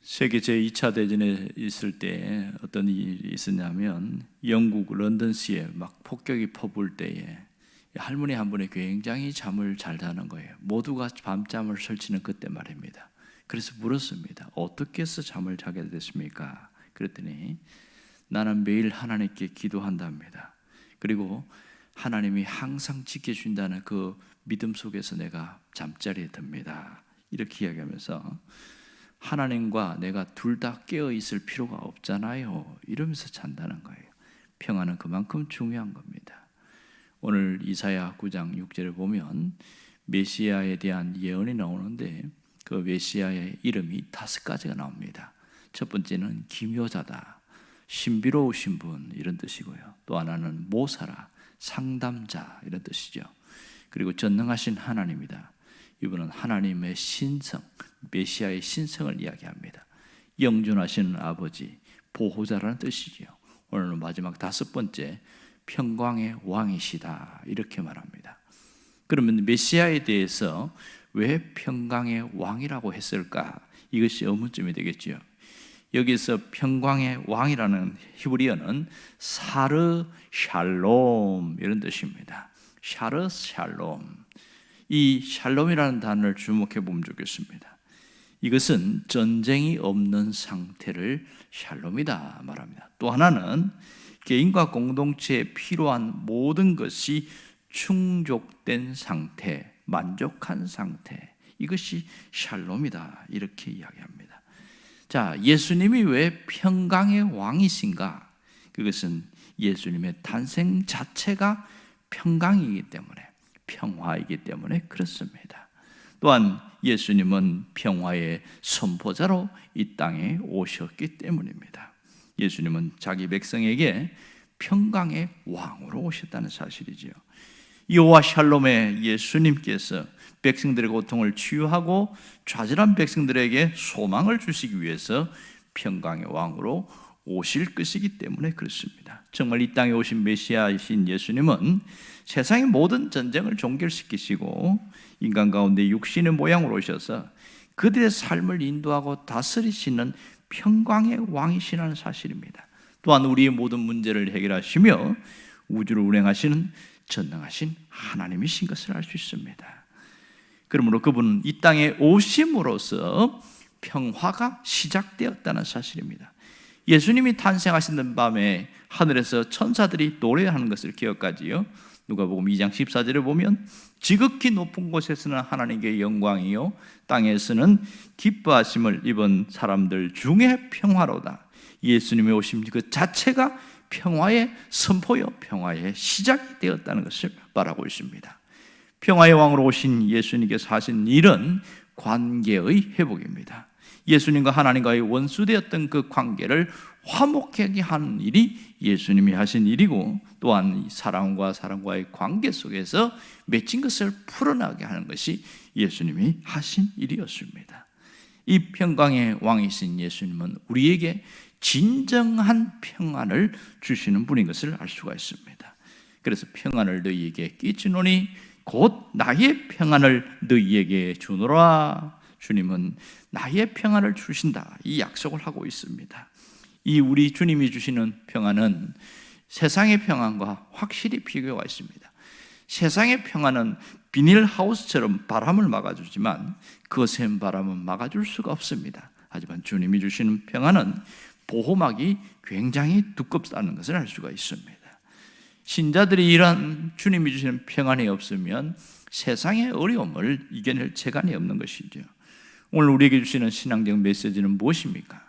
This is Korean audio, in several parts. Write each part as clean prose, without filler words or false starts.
세계 제2차 대전에 있을 때 어떤 일이 있었냐면 영국 런던시에 막 폭격이 퍼부을 때에 할머니 한 분이 굉장히 잠을 잘 자는 거예요. 모두가 밤잠을 설치는 그때 말입니다. 그래서 물었습니다. 어떻게 해서 잠을 자게 됐습니까? 그랬더니 나는 매일 하나님께 기도한답니다. 그리고 하나님이 항상 지켜준다는 그 믿음 속에서 내가 잠자리에 듭니다. 이렇게 이야기하면서 하나님과 내가 둘 다 깨어 있을 필요가 없잖아요. 이러면서 잔다는 거예요. 평안은 그만큼 중요한 겁니다. 오늘 이사야 9장 6절을 보면 메시아에 대한 예언이 나오는데 그 메시아의 이름이 5가지가 나옵니다. 첫 번째는 기묘자다, 신비로우신 분 이런 뜻이고요. 또 하나는 모사라, 상담자 이런 뜻이죠. 그리고 전능하신 하나님이다. 이분은 하나님의 신성, 메시아의 신성을 이야기합니다. 영존하시는 아버지, 보호자라는 뜻이지요. 오늘은 마지막 5번째, 평강의 왕이시다 이렇게 말합니다. 그러면 메시아에 대해서 왜 평강의 왕이라고 했을까? 이것이 의문점이 되겠죠. 여기서 평강의 왕이라는 히브리어는 사르 샬롬 이런 뜻입니다. 샤르 샬롬. 이 샬롬이라는 단어를 주목해 보면 좋겠습니다. 이것은 전쟁이 없는 상태를 샬롬이다 말합니다. 또 하나는 개인과 공동체에 필요한 모든 것이 충족된 상태, 만족한 상태, 이것이 샬롬이다 이렇게 이야기합니다. 자, 예수님이 왜 평강의 왕이신가? 그것은 예수님의 탄생 자체가 평강이기 때문에, 평화이기 때문에 그렇습니다. 또한 예수님은 평화의 선포자로 이 땅에 오셨기 때문입니다. 예수님은 자기 백성에게 평강의 왕으로 오셨다는 사실이지요. 여호와 샬롬의 예수님께서 백성들의 고통을 치유하고 좌절한 백성들에게 소망을 주시기 위해서 평강의 왕으로 오실 것이기 때문에 그렇습니다. 정말 이 땅에 오신 메시아이신 예수님은 세상의 모든 전쟁을 종결시키시고 인간 가운데 육신의 모양으로 오셔서 그들의 삶을 인도하고 다스리시는 평강의 왕이시라는 사실입니다. 또한 우리의 모든 문제를 해결하시며 우주를 운행하시는 전능하신 하나님이신 것을 알 수 있습니다. 그러므로 그분은 이 땅에 오심으로써 평화가 시작되었다는 사실입니다. 예수님이 탄생하시는 밤에 하늘에서 천사들이 노래하는 것을 기억하지요. 누가복음 2장 14절에 보면 지극히 높은 곳에서는 하나님께 영광이요 땅에서는 기뻐하심을 입은 사람들 중에 평화로다. 예수님의 오심 그 자체가 평화의 선포요 평화의 시작이 되었다는 것을 말하고 있습니다. 평화의 왕으로 오신 예수님께서 하신 일은 관계의 회복입니다. 예수님과 하나님과의 원수되었던 그 관계를 화목하게 하는 일이 예수님이 하신 일이고, 또한 사람과 사람과의 관계 속에서 맺힌 것을 풀어나게 하는 것이 예수님이 하신 일이었습니다. 이 평강의 왕이신 예수님은 우리에게 진정한 평안을 주시는 분인 것을 알 수가 있습니다. 그래서 평안을 너희에게 끼치노니 곧 나의 평안을 너희에게 주노라. 주님은 나의 평안을 주신다 이 약속을 하고 있습니다. 이 우리 주님이 주시는 평안은 세상의 평안과 확실히 비교가 있습니다. 세상의 평안은 비닐하우스처럼 바람을 막아주지만 거센 바람은 막아줄 수가 없습니다. 하지만 주님이 주시는 평안은 보호막이 굉장히 두껍다는 것을 알 수가 있습니다. 신자들이 이런 주님이 주시는 평안이 없으면 세상의 어려움을 이겨낼 재간이 없는 것이죠. 오늘 우리에게 주시는 신앙적 메시지는 무엇입니까?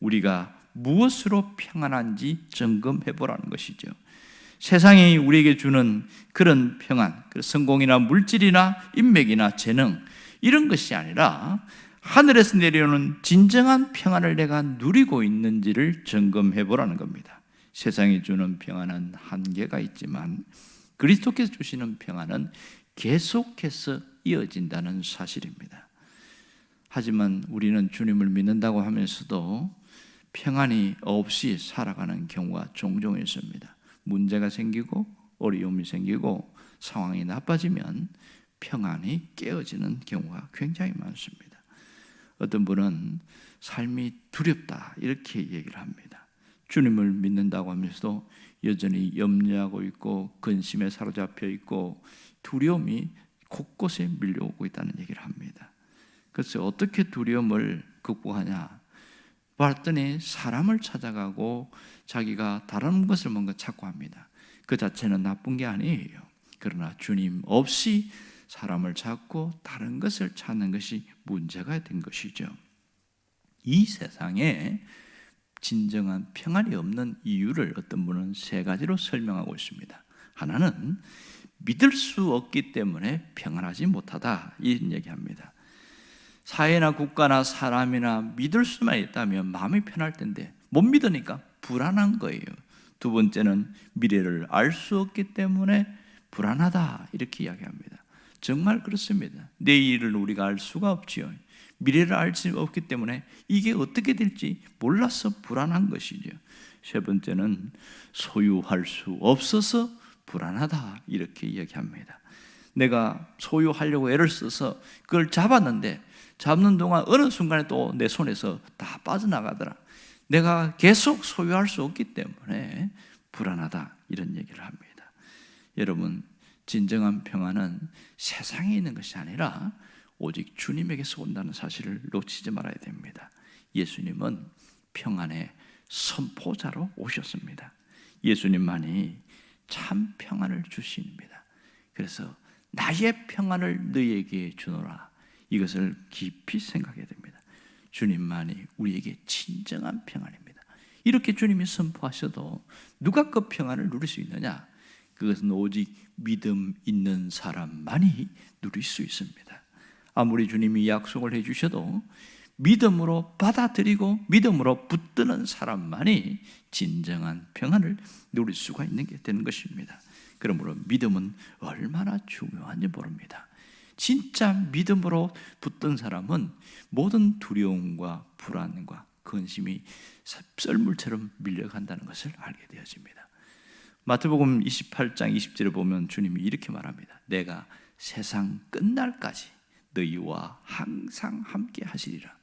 우리가 무엇으로 평안한지 점검해 보라는 것이죠. 세상이 우리에게 주는 그런 평안, 성공이나 물질이나 인맥이나 재능 이런 것이 아니라 하늘에서 내려오는 진정한 평안을 내가 누리고 있는지를 점검해 보라는 겁니다. 세상이 주는 평안은 한계가 있지만 그리스도께서 주시는 평안은 계속해서 이어진다는 사실입니다. 하지만 우리는 주님을 믿는다고 하면서도 평안이 없이 살아가는 경우가 종종 있습니다. 문제가 생기고 어려움이 생기고 상황이 나빠지면 평안이 깨어지는 경우가 굉장히 많습니다. 어떤 분은 삶이 두렵다 이렇게 얘기를 합니다. 주님을 믿는다고 하면서도 여전히 염려하고 있고 근심에 사로잡혀 있고 두려움이 곳곳에 밀려오고 있다는 얘기를 합니다. 그래서 어떻게 두려움을 극복하냐 봤더니 사람을 찾아가고 자기가 다른 것을 뭔가 찾고 합니다. 그 자체는 나쁜 게 아니에요. 그러나 주님 없이 사람을 찾고 다른 것을 찾는 것이 문제가 된 것이죠. 이 세상에 진정한 평안이 없는 이유를 어떤 분은 세 가지로 설명하고 있습니다. 하나는 믿을 수 없기 때문에 평안하지 못하다 이런 얘기합니다. 사회나 국가나 사람이나 믿을 수만 있다면 마음이 편할 텐데 못 믿으니까 불안한 거예요. 두 번째는 미래를 알 수 없기 때문에 불안하다 이렇게 이야기합니다. 정말 그렇습니다. 내일을 우리가 알 수가 없지요. 미래를 알 수 없기 때문에 이게 어떻게 될지 몰라서 불안한 것이죠. 세 번째는 소유할 수 없어서 불안하다 이렇게 이야기합니다. 내가 소유하려고 애를 써서 그걸 잡았는데 잡는 동안 어느 순간에 또 내 손에서 다 빠져나가더라. 내가 계속 소유할 수 없기 때문에 불안하다 이런 얘기를 합니다. 여러분, 진정한 평안은 세상에 있는 것이 아니라 오직 주님에게서 온다는 사실을 놓치지 말아야 됩니다. 예수님은 평안의 선포자로 오셨습니다. 예수님만이 참 평안을 주십니다. 그래서 나의 평안을 너희에게 주노라, 이것을 깊이 생각해야 됩니다. 주님만이 우리에게 진정한 평안입니다. 이렇게 주님이 선포하셔도 누가 그 평안을 누릴 수 있느냐? 그것은 오직 믿음 있는 사람만이 누릴 수 있습니다. 아무리 주님이 약속을 해주셔도 믿음으로 받아들이고 믿음으로 붙드는 사람만이 진정한 평안을 누릴 수가 있는 게 되는 것입니다. 그러므로 믿음은 얼마나 중요한지 모릅니다. 진짜 믿음으로 붙든 사람은 모든 두려움과 불안과 근심이 썰물처럼 밀려간다는 것을 알게 되어집니다. 마태복음 28장 20절에 보면 주님이 이렇게 말합니다. 내가 세상 끝날까지 너희와 항상 함께 하시리라.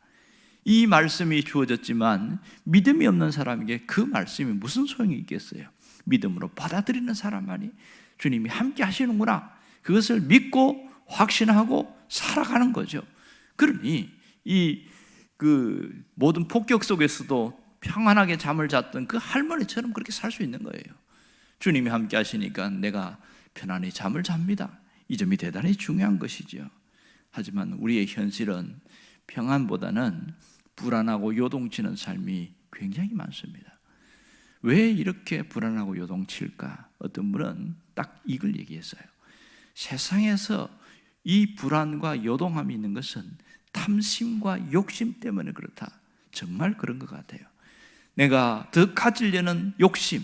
이 말씀이 주어졌지만 믿음이 없는 사람에게 그 말씀이 무슨 소용이 있겠어요? 믿음으로 받아들이는 사람만이 주님이 함께 하시는구나, 그것을 믿고 확신하고 살아가는 거죠. 그러니 그 모든 폭격 속에서도 평안하게 잠을 잤던 그 할머니처럼 그렇게 살 수 있는 거예요. 주님이 함께 하시니까 내가 편안히 잠을 잡니다. 이 점이 대단히 중요한 것이죠. 하지만 우리의 현실은 평안보다는 불안하고 요동치는 삶이 굉장히 많습니다. 왜 이렇게 불안하고 요동칠까? 어떤 분은 딱 이걸 얘기했어요. 세상에서 이 불안과 요동함이 있는 것은 탐심과 욕심 때문에 그렇다. 정말 그런 것 같아요. 내가 더 가지려는 욕심,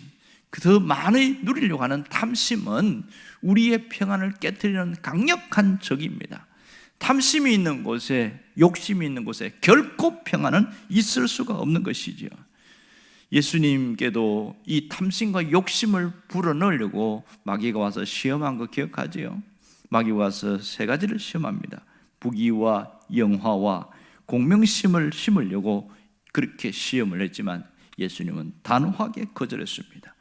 더 많이 누리려고 하는 탐심은 우리의 평안을 깨트리는 강력한 적입니다. 탐심이 있는 곳에, 욕심이 있는 곳에 결코 평안은 있을 수가 없는 것이죠. 예수님께도 이 탐심과 욕심을 불어넣으려고 마귀가 와서 시험한 거 기억하지요? 마귀가 와서 세 가지를 시험합니다. 부귀와 영화와 공명심을 심으려고 그렇게 시험을 했지만 예수님은 단호하게 거절했습니다.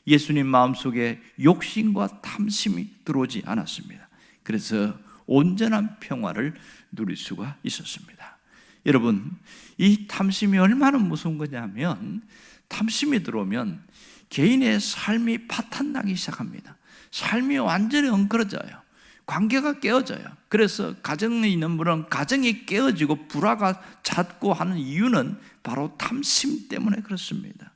예수님 마음속에 욕심과 탐심이 들어오지 않았습니다. 그래서 온전한 평화를 누릴 수가 있었습니다. 여러분, 이 탐심이 얼마나 무서운 거냐면 탐심이 들어오면 개인의 삶이 파탄나기 시작합니다. 삶이 완전히 엉클어져요. 관계가 깨어져요. 그래서 가정에 있는 분은 가정이 깨어지고 불화가 잦고 하는 이유는 바로 탐심 때문에 그렇습니다.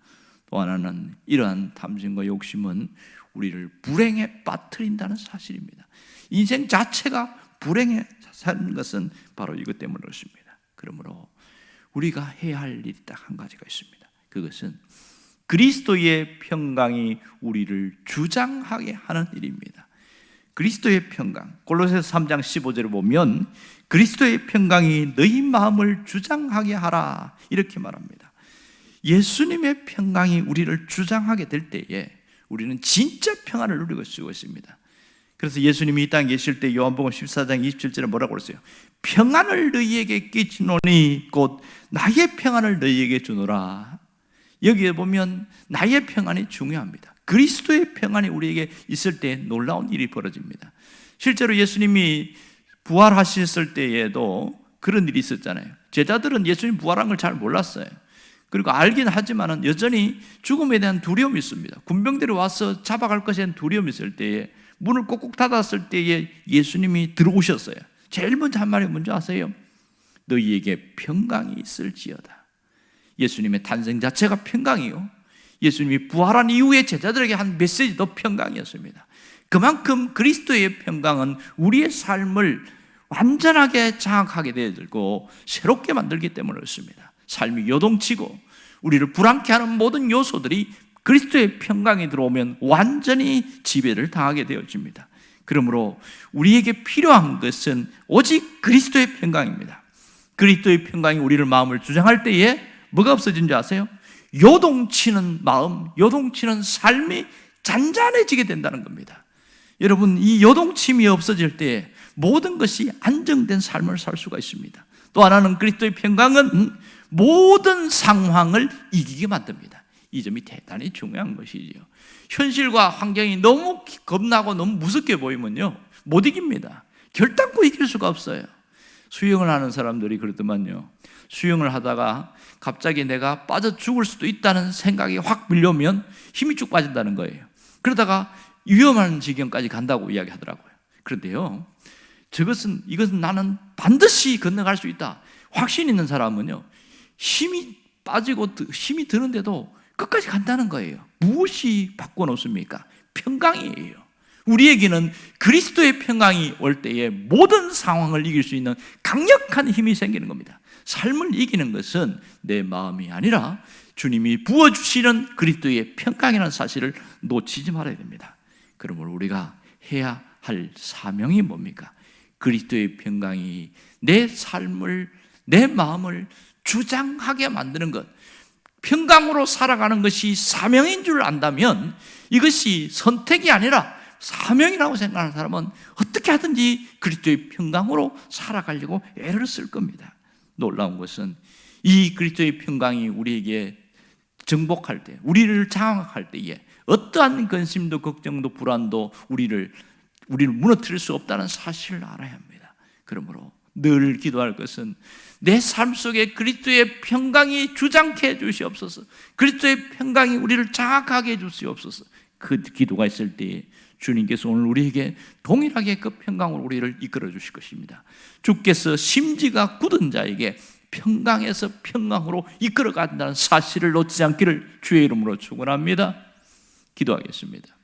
또 하나는 이러한 탐심과 욕심은 우리를 불행에 빠뜨린다는 사실입니다. 인생 자체가 불행에 사는 것은 바로 이것 때문에 그렇습니다. 그러므로 우리가 해야 할 일이 딱 한 가지가 있습니다. 그것은 그리스도의 평강이 우리를 주장하게 하는 일입니다. 그리스도의 평강, 골로새서 3장 15절을 보면 그리스도의 평강이 너희 마음을 주장하게 하라 이렇게 말합니다. 예수님의 평강이 우리를 주장하게 될 때에 우리는 진짜 평안을 누리고 있습니다. 그래서 예수님이 이 땅에 계실 때 요한복음 14장 27절에 뭐라고 그랬어요? 평안을 너희에게 끼치노니 곧 나의 평안을 너희에게 주노라. 여기에 보면 나의 평안이 중요합니다. 그리스도의 평안이 우리에게 있을 때 놀라운 일이 벌어집니다. 실제로 예수님이 부활하셨을 때에도 그런 일이 있었잖아요. 제자들은 예수님 부활한 걸 잘 몰랐어요. 그리고 알긴 하지만은 여전히 죽음에 대한 두려움이 있습니다. 군병들이 와서 잡아갈 것에 대한 두려움이 있을 때에 문을 꼭꼭 닫았을 때에 예수님이 들어오셨어요. 제일 먼저 한 말이 뭔지 아세요? 너희에게 평강이 있을지어다. 예수님의 탄생 자체가 평강이요, 예수님이 부활한 이후에 제자들에게 한 메시지도 평강이었습니다. 그만큼 그리스도의 평강은 우리의 삶을 완전하게 장악하게 되고 새롭게 만들기 때문에 그렇습니다. 삶이 요동치고 우리를 불안케 하는 모든 요소들이 그리스도의 평강이 들어오면 완전히 지배를 당하게 되어집니다. 그러므로 우리에게 필요한 것은 오직 그리스도의 평강입니다. 그리스도의 평강이 우리를 마음을 주장할 때에 뭐가 없어진지 아세요? 요동치는 마음, 요동치는 삶이 잔잔해지게 된다는 겁니다. 여러분, 이 요동침이 없어질 때 모든 것이 안정된 삶을 살 수가 있습니다. 또 하나는 그리스도의 평강은 모든 상황을 이기게 만듭니다. 이 점이 대단히 중요한 것이지요. 현실과 환경이 너무 겁나고 너무 무섭게 보이면요, 못 이깁니다. 결단코 이길 수가 없어요. 수영을 하는 사람들이 그러더만요, 수영을 하다가 갑자기 내가 빠져 죽을 수도 있다는 생각이 확 밀려오면 힘이 쭉 빠진다는 거예요. 그러다가 위험한 지경까지 간다고 이야기하더라고요. 그런데요, 이것은 나는 반드시 건너갈 수 있다, 확신 있는 사람은요, 힘이 빠지고 힘이 드는데도 끝까지 간다는 거예요. 무엇이 바꿔놓습니까? 평강이에요. 우리에게는 그리스도의 평강이 올 때에 모든 상황을 이길 수 있는 강력한 힘이 생기는 겁니다. 삶을 이기는 것은 내 마음이 아니라 주님이 부어주시는 그리스도의 평강이라는 사실을 놓치지 말아야 됩니다. 그러므로 우리가 해야 할 사명이 뭡니까? 그리스도의 평강이 내 삶을, 내 마음을 주장하게 만드는 것, 평강으로 살아가는 것이 사명인 줄 안다면 이것이 선택이 아니라 사명이라고 생각하는 사람은 어떻게 하든지 그리스도의 평강으로 살아가려고 애를 쓸 겁니다. 놀라운 것은 이 그리스도의 평강이 우리에게 정복할 때, 우리를 장악할 때에 어떠한 근심도 걱정도 불안도 우리를 무너뜨릴 수 없다는 사실을 알아야 합니다. 그러므로 늘 기도할 것은 내 삶 속에 그리스도의 평강이 주장케 해 주시옵소서, 그리스도의 평강이 우리를 장악하게 해 주시옵소서. 그 기도가 있을 때에 주님께서 오늘 우리에게 동일하게 그 평강으로 우리를 이끌어 주실 것입니다. 주께서 심지가 굳은 자에게 평강에서 평강으로 이끌어 간다는 사실을 놓치지 않기를 주의 이름으로 축원합니다. 기도하겠습니다.